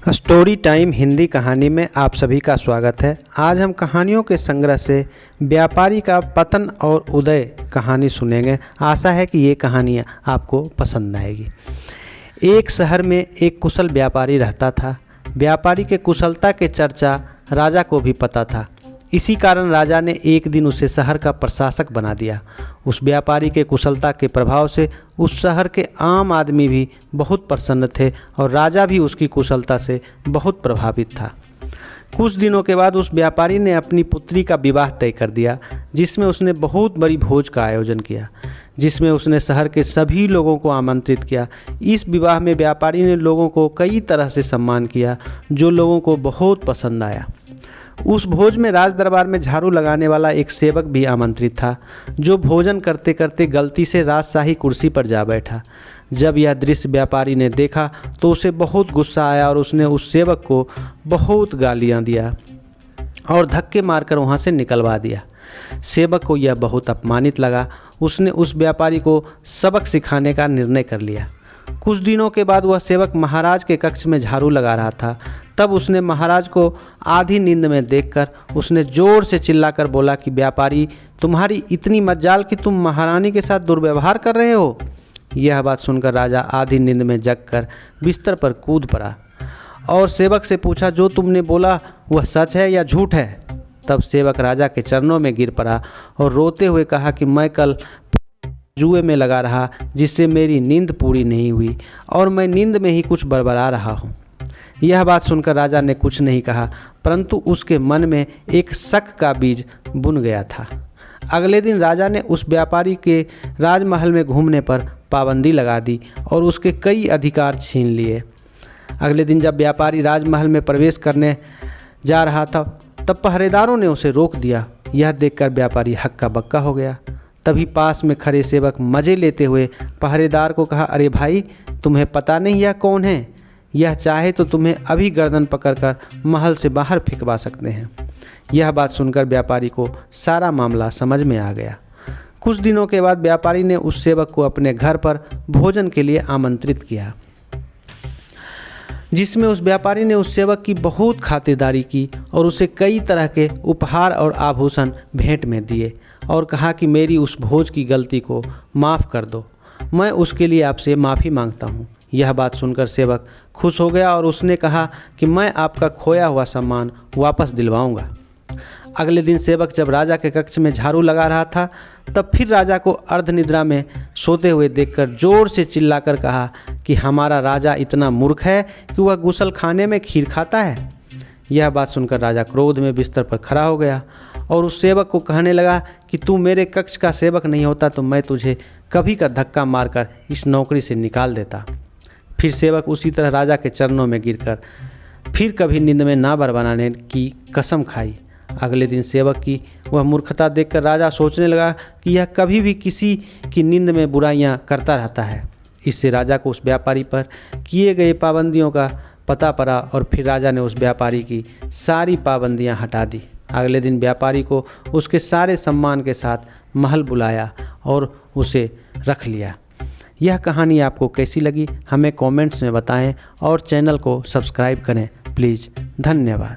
Story time Hindi कहानी में आप सभी का स्वागत है। आज हम कहानियों के संग्रह से व्यापारी का पतन और उदय कहानी सुनेंगे। आशा है कि ये कहानी आपको पसंद आएगी। एक शहर में एक कुशल व्यापारी रहता था। व्यापारी के कुशलता के चर्चा राजा को भी पता था। इसी कारण राजा ने एक दिन उसे शहर का प्रशासक बना दिया। उस व्यापारी के कुशलता के प्रभाव से उस शहर के आम आदमी भी बहुत प्रसन्न थे और राजा भी उसकी कुशलता से बहुत प्रभावित था। कुछ दिनों के बाद उस व्यापारी ने अपनी पुत्री का विवाह तय कर दिया, जिसमें उसने बहुत बड़ी भोज का आयोजन किया, जिसमें उसने शहर के सभी लोगों को आमंत्रित किया। इस विवाह में व्यापारी ने लोगों को कई तरह से सम्मान किया, जो लोगों को बहुत पसंद आया। उस भोज में राज दरबार में झाड़ू लगाने वाला एक सेवक भी आमंत्रित था, जो भोजन करते करते गलती से राजशाही कुर्सी पर जा बैठा। जब यह दृश्य व्यापारी ने देखा तो उसे बहुत गुस्सा आया और उसने उस सेवक को बहुत गालियां दिया और धक्के मारकर वहां से निकलवा दिया। सेवक को यह बहुत अपमानित लगा। उसने उस व्यापारी को सबक सिखाने का निर्णय कर लिया। कुछ दिनों के बाद वह सेवक महाराज के कक्ष में झाड़ू लगा रहा था। तब उसने महाराज को आधी नींद में देखकर उसने जोर से चिल्लाकर बोला कि व्यापारी, तुम्हारी इतनी मज्जाल कि तुम महारानी के साथ दुर्व्यवहार कर रहे हो। यह बात सुनकर राजा आधी नींद में जगकर बिस्तर पर कूद पड़ा और सेवक से पूछा, जो तुमने बोला वह सच है या झूठ है? तब सेवक राजा के चरणों में गिर पड़ा और रोते हुए कहा कि मैं कल जुए में लगा रहा, जिससे मेरी नींद पूरी नहीं हुई और मैं नींद में ही कुछ बड़बड़ा रहा हूँ। यह बात सुनकर राजा ने कुछ नहीं कहा, परंतु उसके मन में एक शक का बीज बुन गया था। अगले दिन राजा ने उस व्यापारी के राजमहल में घूमने पर पाबंदी लगा दी और उसके कई अधिकार छीन लिए। अगले दिन जब व्यापारी राजमहल में प्रवेश करने जा रहा था, तब पहरेदारों ने उसे रोक दिया। यह देखकर व्यापारी हक्का बक्का हो गया। तभी पास में खड़े सेवक मज़े लेते हुए पहरेदार को कहा, अरे भाई, तुम्हें पता नहीं यह कौन है? यह चाहे तो तुम्हें अभी गर्दन पकड़कर महल से बाहर फेंकवा सकते हैं। यह बात सुनकर व्यापारी को सारा मामला समझ में आ गया। कुछ दिनों के बाद व्यापारी ने उस सेवक को अपने घर पर भोजन के लिए आमंत्रित किया, जिसमें उस व्यापारी ने उस सेवक की बहुत खातिरदारी की और उसे कई तरह के उपहार और आभूषण भेंट में दिए और कहा कि मेरी उस भोज की गलती को माफ़ कर दो, मैं उसके लिए आपसे माफ़ी मांगता हूँ। यह बात सुनकर सेवक खुश हो गया और उसने कहा कि मैं आपका खोया हुआ सम्मान वापस दिलवाऊंगा। अगले दिन सेवक जब राजा के कक्ष में झाड़ू लगा रहा था, तब फिर राजा को अर्धनिद्रा में सोते हुए देखकर जोर से चिल्लाकर कहा कि हमारा राजा इतना मूर्ख है कि वह गुसल खाने में खीर खाता है। यह बात सुनकर राजा क्रोध में बिस्तर पर खड़ा हो गया और उस सेवक को कहने लगा कि तू मेरे कक्ष का सेवक नहीं होता तो मैं तुझे कभी का धक्का मारकर इस नौकरी से निकाल देता। फिर सेवक उसी तरह राजा के चरणों में गिरकर फिर कभी नींद में ना बरबाने की कसम खाई। अगले दिन सेवक की वह मूर्खता देखकर राजा सोचने लगा कि यह कभी भी किसी की नींद में बुराइयां करता रहता है। इससे राजा को उस व्यापारी पर किए गए पाबंदियों का पता पड़ा और फिर राजा ने उस व्यापारी की सारी पाबंदियां हटा दी। अगले दिन व्यापारी को उसके सारे सम्मान के साथ महल बुलाया और उसे रख लिया। यह कहानी आपको कैसी लगी हमें कमेंट्स में बताएं और चैनल को सब्सक्राइब करें प्लीज़। धन्यवाद।